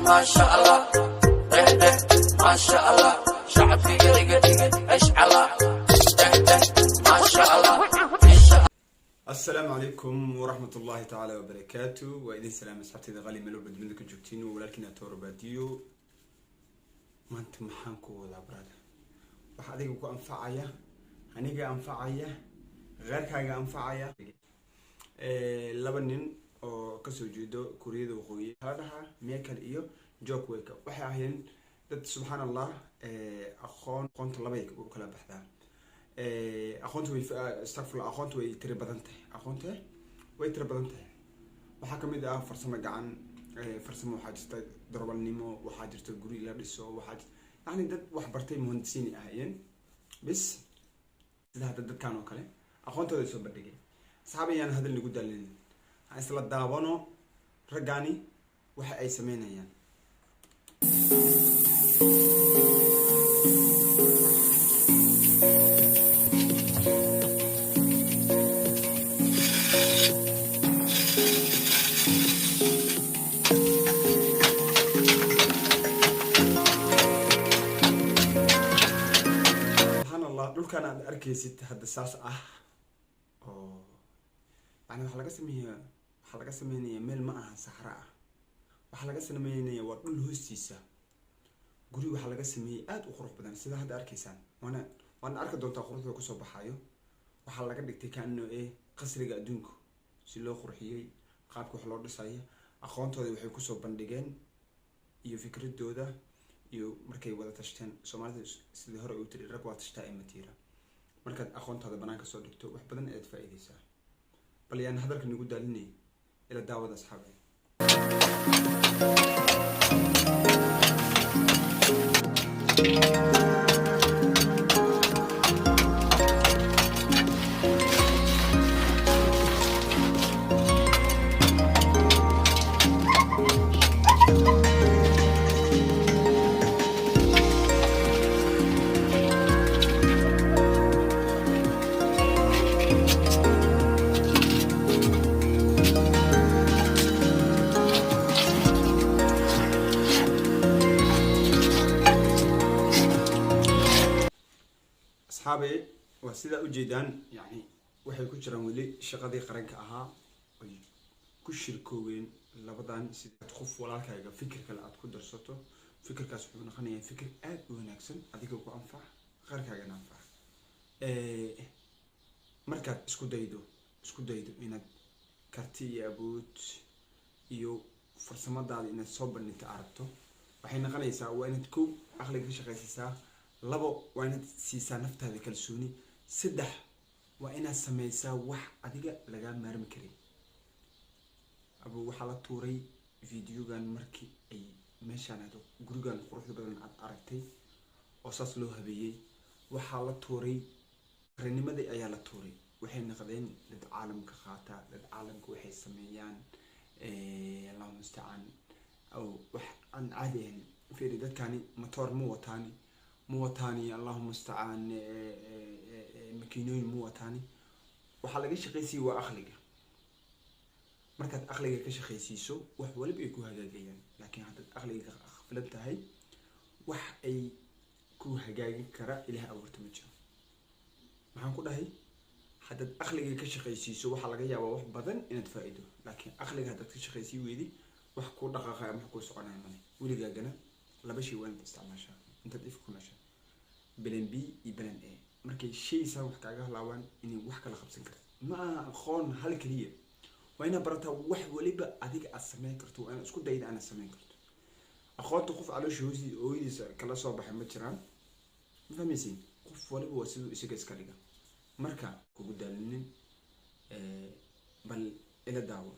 ما شاء الله ده ده ما شاء الله شعبي قرقة عيش على ده ده ما شاء الله. السلام عليكم ورحمة الله تعالى وبركاته. وإذن سلام أصحابتي إذا غالي ملو بدمن لك جوكتين ولكن أتور باديو ما أنت محانكو ولا برادا وحاديك وكو أنفعايا هنيجي أنفعايا غير كاجا أنفعايا لبنان أو كسو جودو كوريا وقوية هذا ميكل إيو جوك ويكا وحياهين دad سبحان الله أخون قنت لبيك وكلا بحثا أخونت وي استغفر أخونت وي تري بدنته أخونت وي تري بدنته waxaa kamid ah farsamo gacan farsamo waxa jirta darbalnimo waxa jirta guri la dhiso waxa yani dad wax bartay muhandisiin ahayeen bis sida dadkan oo kale aqoontooda soo bandhigay asxaabayaan hadal lagu dalin aan isla daawano ragani waxa ay sameynayaan. dhulkan aad arkaysid hadda saas ah oo yani waxa laga sameeyaa meel ma aha saxra ah waxa laga sameeyaa waa dhul hoostiisa guri waxa laga sameeyay aad u qurux badan sida hadda arkaysaan waana arki doontaa quruxda ku soo baxayo waxa laga dhigtay kaano qasriga adduunka si loo qurxiyay qaabka wax loo dhisayo aqoontooda waxay ku soo bandhigeen iyo fikradooda iyo markay wada tashteen Soomaalida sidii hore u tiri rag waa tashtaa ay matiira markaad aqoontaada banaanka soo dhigto wax badan aad faa'iideysaa bal yaan hadalka nagu daalinay ila daawada asxaabay. أصحابي وسيدا وجدان يعني waxay ku jiraan wali shaqadii qaranka ahaa ay ku shirkooween labadan sida qof walaalkaaga fikirka aad ku darsato fikirkaas wuxuu noqonayaa fikir aad u wanaagsan adiga ku anfac qarkaaga anfac markaad isku daydo inaad karti iyo awood iyo farsamadaada inaad soo bandhigto aragto waxay noqonaysaa waa inaad ku aqliga ka shaqaysiisaa labo waa inaad siisaa naftaada kalsooni saddex waa inaad sameysaa wax adiga laga maarmi karin abu waxa la tuuray videogan markii ay meeshaan aado gurigan quruxda badan aad aragtay oo saas loo habeeyay waxa la tuuray qarnimadii ayaa la tuuray waxay noqdeen dad caalamka qaata dad caalamka waxay sameeyaan Allah musta'an oo wax aan caadi ahayn fiiri dadkani motor موتاني اللهم استعان مكينوين موتاني waxa laga shaqeysii waa aqliga markaad aqliga ka shaqeysiiso wax waliba ay ku hagaagayaan laakiin haddaad aqliga khaflan tahay wax ay ku hagaagin kara ilaahay abuurta ma jiro maxaan ku dhahay haddaad aqliga ka shaqeysiiso waxa laga yaabaa wax badan inaad faa'iido laakiin aqliga haddaad ka shaqeysii weedi wax ku dhaqaaqay ama ku soconay ma weligaagana laba shay waan isticmaashaa inta if ku nasha بلان بي بلان اي markay shay san wax kaaga halawaan inay wax kala qabsan karto ma aqoon hal kaliya waa ina barata wax waliba adiga aad sameyn karto waa isku dayda ana sameyn karto aqoonta qof calooshoosi ooydiisa kala soo baxay ma jiraan ma fahmaysin qof waliba waa sidoo isaga iska dhiga marka kugu daalinin bal ila daawo.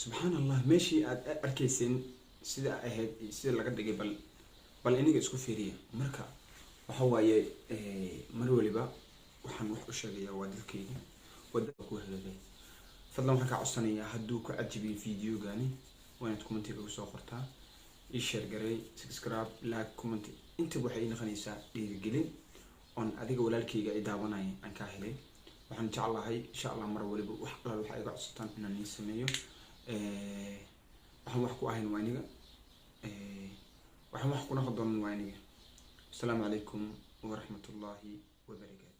subxaan allah meeshii aad arkayseen sida ahayd sida laga dhigay bal iniga isku fiiriya. marka waxa waaye mar waliba waxaan wax u sheegayaa waa dadkayga wadada ku hagaagay. fadlan waxaan ka codsanayaa hadduu ku cajibiyo videogani waa inaad commentiga ugu soo qortaa, ii share garay, subscribe, like, comment. inta waxay noqonaysaa dhiirigelin on adiga walaalkayga ay daawanaya aan ka helay. waxaan jeclahay insha Allah mar waliba wax alla waxa iga codsataan inaan idin sameeyo. waxaan wax ku ahayn waa aniga, waxaan wax ku noqon doonan waa aniga. Assalaamu calaykum waraxmatullaahi wabarakaatuh.